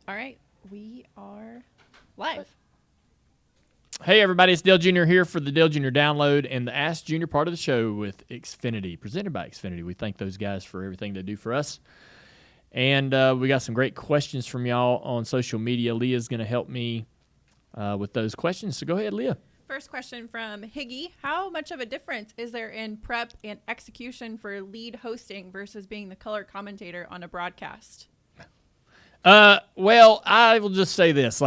All right, we are live. Hey everybody, it's Dale Jr. here for the Dale Jr. Download and the Ask Jr. part of the show with Xfinity, presented by Xfinity. We thank those guys for everything they do for us. And we got some great questions from y'all on social media. Leah's going to help me with those questions. So go ahead, Leah. First question from Higgy. How much of a difference is there in prep and execution for lead hosting versus being the color commentator on a broadcast? Well, I will just say this.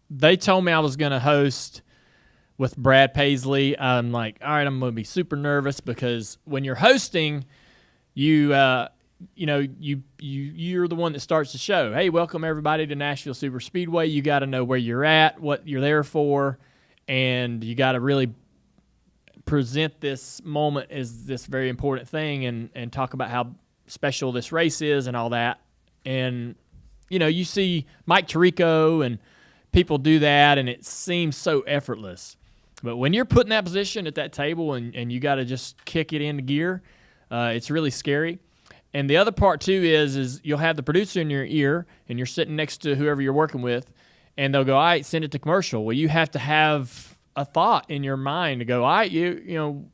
They told me I was going to host with Brad Paisley. I'm like, all right, I'm going to be super nervous because when you're hosting, you're the one that starts the show. Hey, welcome everybody to Nashville Super Speedway. You got to know where you're at, what you're there for, and you got to really present this moment as this very important thing and talk about how special this race is and all that. And, you see Mike Tirico and people do that, and it seems so effortless. But when you're put in that position at that table and you got to just kick it into gear, it's really scary. And the other part, too, is you'll have the producer in your ear, and you're sitting next to whoever you're working with, and they'll go, all right, send it to commercial. Well, you have to have a thought in your mind to go, all right,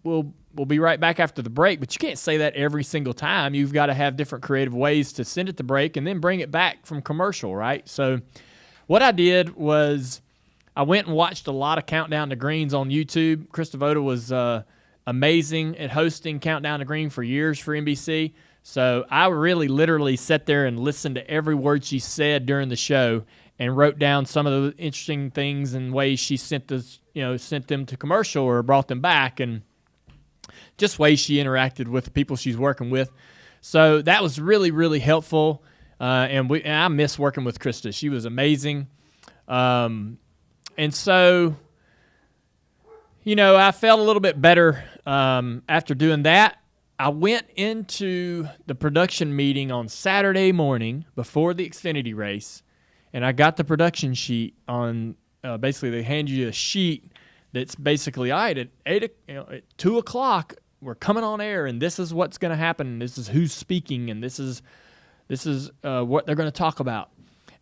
we'll be right back after the break. But you can't say that every single time. You've got to have different creative ways to send it to break and then bring it back from commercial, right? So what I did was I went and watched a lot of Countdown to Greens on YouTube. Chris Devoto was amazing at hosting Countdown to Green for years for NBC. So I really literally sat there and listened to every word she said during the show and wrote down some of the interesting things and ways she sent them to commercial or brought them back, and just ways she interacted with the people she's working with. So that was really, really helpful. And I miss working with Krista. She was amazing. And so, I felt a little bit better after doing that. I went into the production meeting on Saturday morning before the Xfinity race, and I got the production sheet on basically they hand you a sheet that's basically, all right, at 2 o'clock, we're coming on air, and this is what's going to happen. This is who's speaking, and this is what they're going to talk about.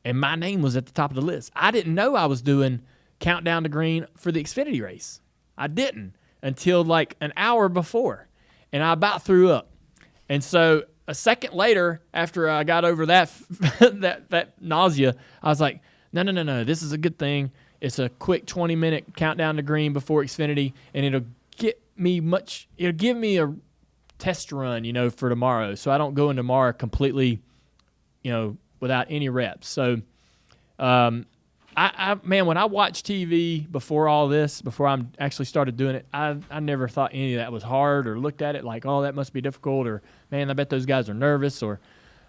And my name was at the top of the list. I didn't know I was doing Countdown to Green for the Xfinity race. I didn't until like an hour before. And I about threw up. And so a second later, after I got over that that nausea, I was like, no, this is a good thing. It's a quick 20-minute Countdown to Green before Xfinity, and it'll give me a test run, for tomorrow, so I don't go into tomorrow completely, without any reps. So, when I watched TV before all this, before I actually started doing it, I never thought any of that was hard or looked at it like, oh, that must be difficult, or, man, I bet those guys are nervous, or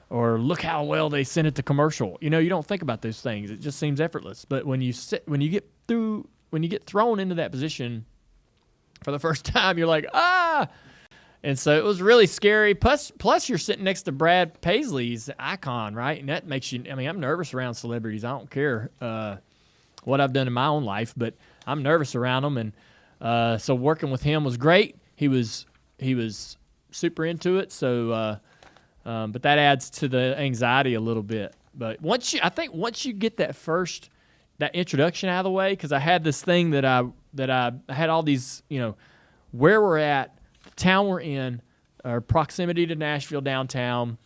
look how well they sent it to commercial. You don't think about those things. It just seems effortless. But when you get thrown into that position for the first time, you're like, ah! And so it was really scary. Plus you're sitting next to Brad Paisley's icon, right? And that makes you, I'm nervous around celebrities. I don't care what I've done in my own life, but I'm nervous around them. And so working with him was great. He was super into it. So, but that adds to the anxiety a little bit. But once you get that introduction out of the way, because I had this thing that I had all these, where we're at, town we're in, our proximity to Nashville downtown,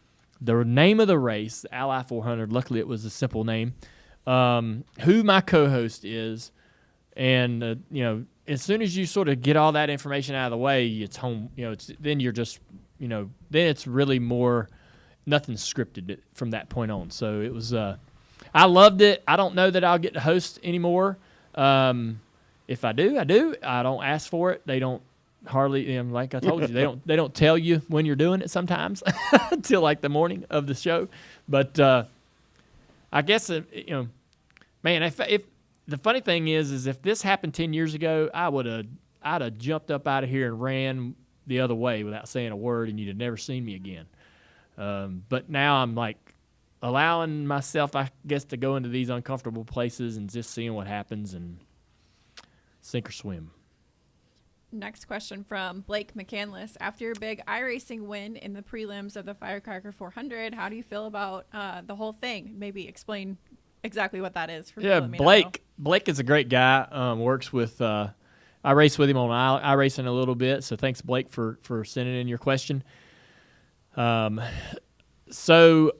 the name of the race, the Ally 400. Luckily, it was a simple name. Who my co-host is, and as soon as you sort of get all that information out of the way, it's home. Then you're just, then it's really more nothing scripted from that point on. So it was. I loved it. I don't know that I'll get to host anymore. If I do, I do. I don't ask for it. They don't. Hardly, like I told you, they don't tell you when you're doing it sometimes until like the morning of the show. But I guess man, if the funny thing is if this happened 10 years ago, I'd have jumped up out of here and ran the other way without saying a word, and you'd have never seen me again. But now I'm like allowing myself, I guess, to go into these uncomfortable places and just seeing what happens and sink or swim. Next question from Blake McCandless. After your big iRacing win in the prelims of the Firecracker 400, how do you feel about the whole thing? Maybe explain exactly what that is. For Yeah, Blake is a great guy. Works with I race with him on iRacing a little bit. So thanks, Blake, for sending in your question. So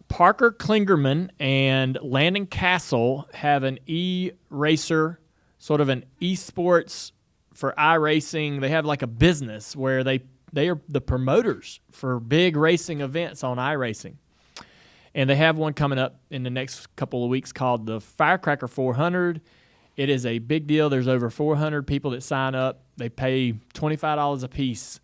Parker Klingerman and Landon Castle have an e-racer, sort of an esports for iRacing. They have like a business where they are the promoters for big racing events on iRacing. And they have one coming up in the next couple of weeks called the Firecracker 400. It is a big deal. There's over 400 people that sign up. They pay $25 a piece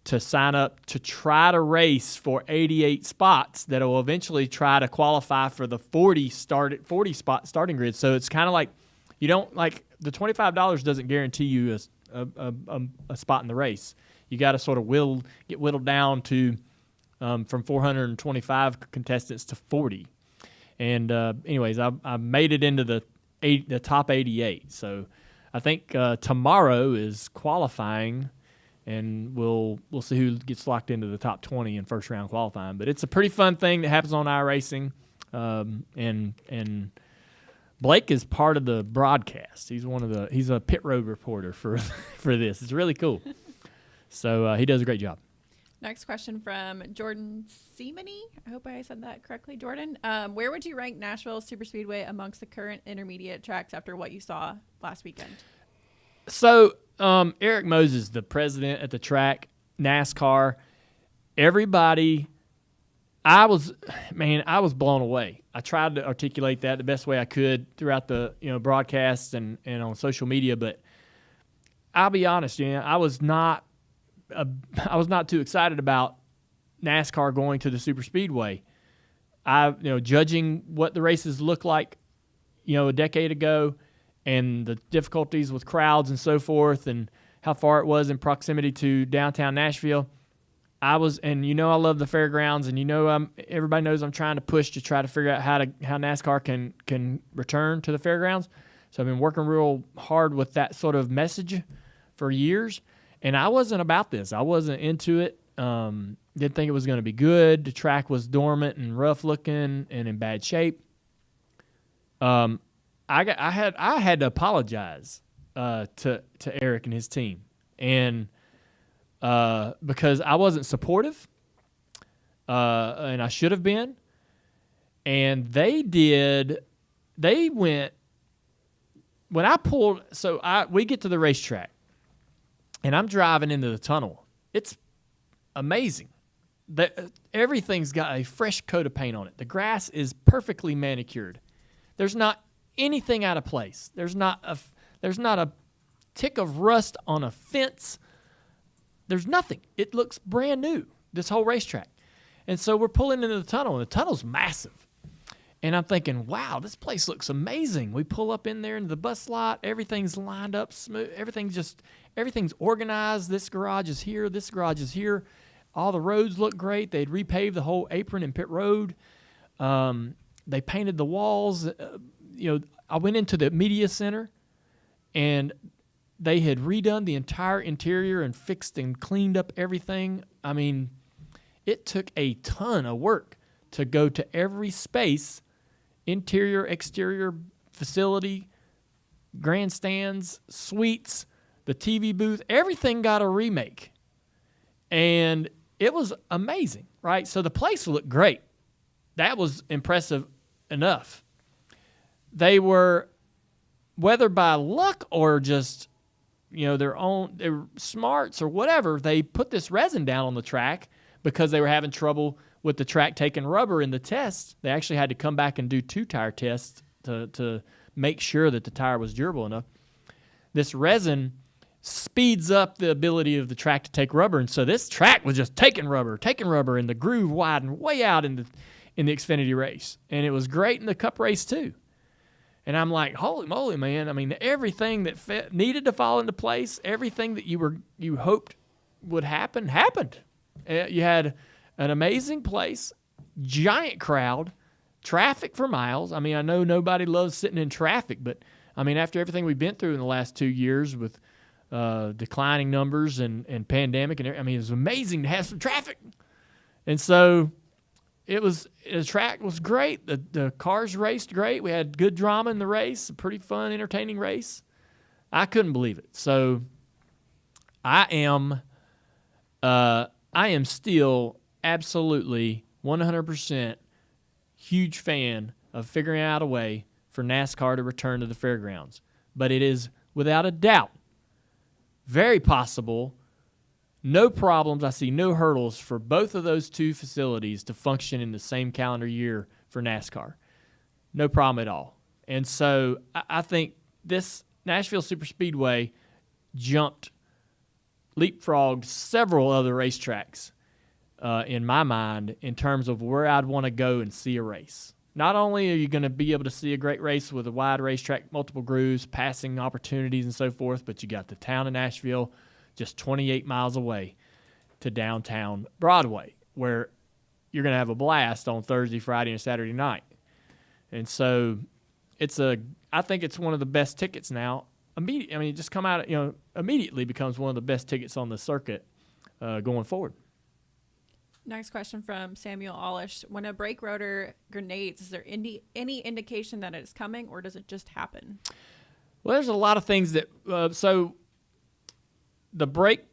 to sign up to try to race for 88 spots that will eventually try to qualify for the 40 spot starting grid. So it's kind of like you don't like the $25 doesn't guarantee you a spot in the race. You got to sort of get whittled down to from 425 contestants to 40. And anyways, I made it into the top 88. So I think tomorrow is qualifying, and we'll see who gets locked into the top 20 in first round qualifying. But it's a pretty fun thing that happens on iRacing, and Blake is part of the broadcast. He's a pit road reporter for this. It's really cool. So he does a great job. Next question from Jordan Seamany. I hope I said that correctly, Jordan. Where would you rank Nashville Superspeedway amongst the current intermediate tracks after what you saw last weekend? So Eric Moses, the president at the track, NASCAR, everybody, I was blown away. I tried to articulate that the best way I could throughout the broadcasts and on social media, but I'll be honest, I was not too excited about NASCAR going to the Superspeedway. Judging what the races looked like, a decade ago, and the difficulties with crowds and so forth, and how far it was in proximity to downtown Nashville, I love the fairgrounds, and everybody knows I'm trying to push to try to figure out how NASCAR can return to the fairgrounds. So I've been working real hard with that sort of message for years. And I wasn't about this. I wasn't into it. Didn't think it was going to be good. The track was dormant and rough looking and in bad shape. I had to apologize to Eric and his team, and because I wasn't supportive, and I should have been. And they went when I pulled. So we get to the racetrack. And I'm driving into the tunnel. It's amazing. Everything's got a fresh coat of paint on it. The grass is perfectly manicured. There's not anything out of place. There's not a tick of rust on a fence. There's nothing. It looks brand new, this whole racetrack. And so we're pulling into the tunnel, and the tunnel's massive. And I'm thinking, wow, this place looks amazing. We pull up in there into the bus lot. Everything's lined up smooth. Everything's organized. This garage is here. This garage is here. All the roads look great. They'd repaved the whole apron and pit road. They painted the walls. I went into the media center, and they had redone the entire interior and fixed and cleaned up everything. I mean, it took a ton of work to go to every space, interior, exterior, facility, grandstands, suites, the TV booth, everything got a remake. And it was amazing, right? So the place looked great. That was impressive enough. They were, whether by luck or just, their smarts or whatever, they put this resin down on the track because they were having trouble with the track taking rubber in the tests. They actually had to come back and do 2 tire tests to make sure that the tire was durable enough. This resin speeds up the ability of the track to take rubber, and so this track was just taking rubber, and the groove widened way out in the Xfinity race. And it was great in the Cup race too. And I'm like, holy moly, man. I mean, everything that needed to fall into place, everything that you hoped would happen, happened. You had an amazing place, giant crowd, traffic for miles. I mean, I know nobody loves sitting in traffic, but, I mean, after everything we've been through in the last 2 years with declining numbers and pandemic. And I mean, it was amazing to have some traffic. And so the track was great. The cars raced great. We had good drama in the race, a pretty fun, entertaining race. I couldn't believe it. So I am still absolutely 100% huge fan of figuring out a way for NASCAR to return to the fairgrounds. But it is without a doubt very possible, no problems. I see no hurdles for both of those two facilities to function in the same calendar year for NASCAR. No problem at all. And so I think this Nashville Superspeedway leapfrogged several other racetracks in my mind in terms of where I'd want to go and see a race. Not only are you going to be able to see a great race with a wide racetrack, multiple grooves, passing opportunities and so forth, but you got the town of Nashville just 28 miles away to downtown Broadway, where you're going to have a blast on Thursday, Friday, and Saturday night. And so I think it's one of the best tickets now. It just come out, immediately becomes one of the best tickets on the circuit going forward. Next question from Samuel Olish. When a brake rotor grenades, is there any indication that it's coming, or does it just happen? Well, there's a lot of things that so the brake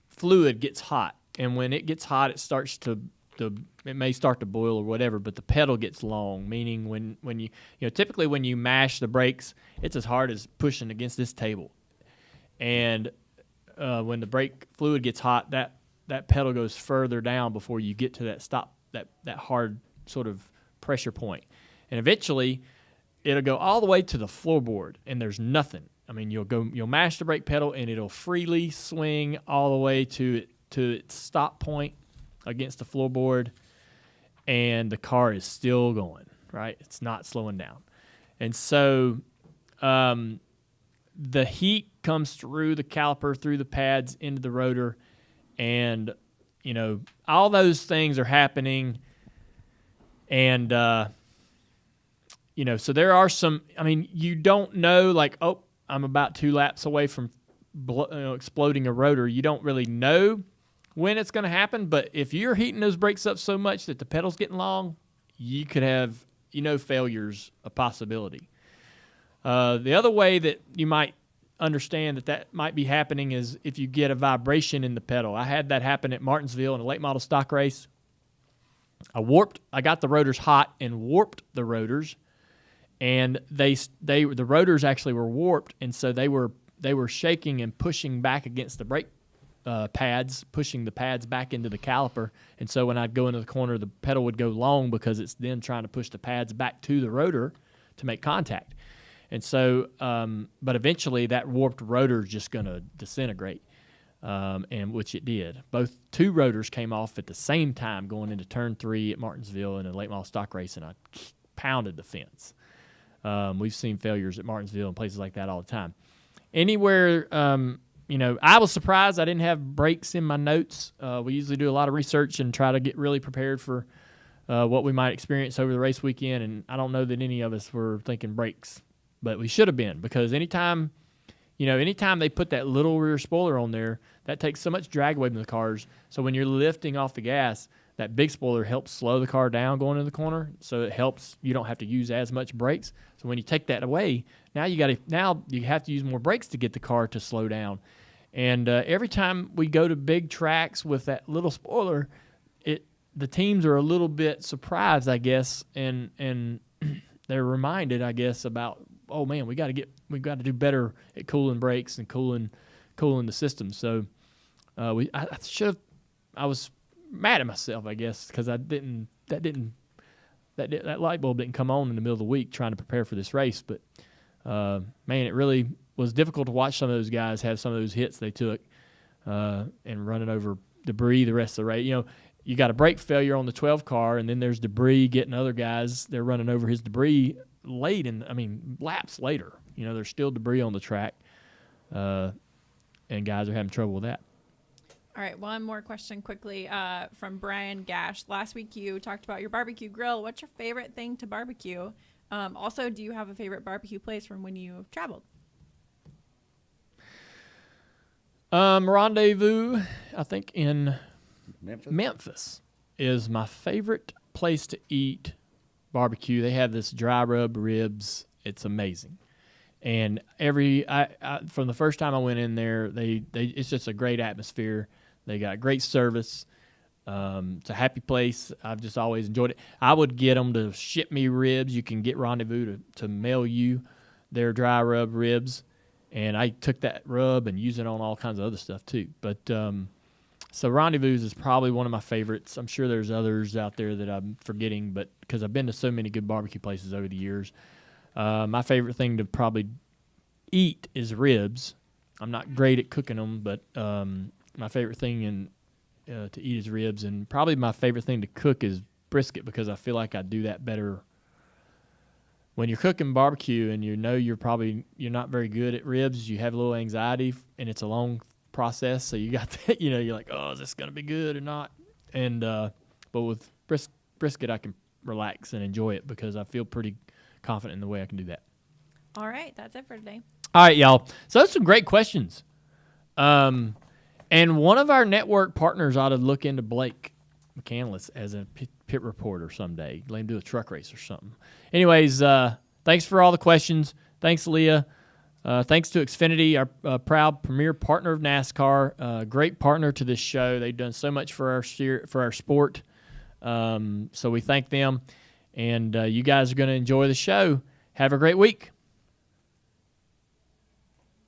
fluid gets hot, and when it gets hot, it starts to it may start to boil or whatever, but the pedal gets long, meaning when you typically when you mash the brakes, it's as hard as pushing against this table. And when the brake fluid gets hot, that pedal goes further down before you get to that stop, that hard sort of pressure point. And eventually it'll go all the way to the floorboard, and there's nothing. I mean, you'll mash the brake pedal, and it'll freely swing all the way to its stop point against the floorboard, and the car is still going, right? It's not slowing down. And so the heat comes through the caliper, through the pads, into the rotor, and, all those things are happening. And, so there are some, you don't know, like, oh, I'm about 2 laps away from exploding a rotor. You don't really know when it's going to happen, but if you're heating those brakes up so much that the pedal's getting long, you could have, failure's a possibility. The other way that you might understand that might be happening is if you get a vibration in the pedal. I had that happen at Martinsville in a late model stock race. I got the rotors hot and warped the rotors, and the rotors actually were warped, and so they were shaking and pushing back against the brake pads, pushing the pads back into the caliper. And so when I'd go into the corner, the pedal would go long because it's then trying to push the pads back to the rotor to make contact. And so, but eventually that warped rotor is just going to disintegrate, and which it did. Two rotors came off at the same time going into turn 3 at Martinsville in a late model stock race, and I pounded the fence. We've seen failures at Martinsville and places like that all the time. Anywhere, I was surprised I didn't have brakes in my notes. We usually do a lot of research and try to get really prepared for what we might experience over the race weekend, and I don't know that any of us were thinking brakes. But we should have been, because anytime they put that little rear spoiler on there, that takes so much drag away from the cars. So when you're lifting off the gas, that big spoiler helps slow the car down going into the corner. So it helps you don't have to use as much brakes. So when you take that away, now you have to use more brakes to get the car to slow down. And every time we go to big tracks with that little spoiler, the teams are a little bit surprised, I guess, and they're reminded, I guess, about, oh man, we got to do better at cooling brakes and cooling the system. So I was mad at myself, I guess, because that light bulb didn't come on in the middle of the week trying to prepare for this race. But man, it really was difficult to watch some of those guys have some of those hits they took and running over debris the rest of the race. You got a brake failure on the 12 car, and then there's debris getting other guys. They're running over his debris laps later. There's still debris on the track, and guys are having trouble with that. All right, one more question quickly from Brian Gash. Last week you talked about your barbecue grill. What's your favorite thing to barbecue? Also, do you have a favorite barbecue place from when you traveled? Rendezvous, I think in Memphis? Memphis is my favorite place to eat barbecue. They have this dry rub ribs. It's amazing. And from the first time I went in there, it's just a great atmosphere. They got great service. It's a happy place. I've just always enjoyed it. I would get them to ship me ribs. You can get Rendezvous to mail you their dry rub ribs. And I took that rub and use it on all kinds of other stuff too. But so Rendezvous is probably one of my favorites. I'm sure there's others out there that I'm forgetting, but because I've been to so many good barbecue places over the years. My favorite thing to probably eat is ribs. I'm not great at cooking them, but my favorite thing to eat is ribs. And probably my favorite thing to cook is brisket, because I feel like I do that better. When you're cooking barbecue and you're not very good at ribs, you have a little anxiety, and it's a long process. So you got that, you're like, oh, is this going to be good or not? And but with brisket, I can relax and enjoy it because I feel pretty confident in the way I can do that. All right, that's it for today. All right, y'all. So that's some great questions. And one of our network partners ought to look into Blake McCandless as a pit reporter someday. Let him do a truck race or something. Anyways, thanks for all the questions. Thanks, Leah. Thanks to Xfinity, our proud premier partner of NASCAR. Great partner to this show. They've done so much for our sport. So we thank them. And you guys are going to enjoy the show. Have a great week.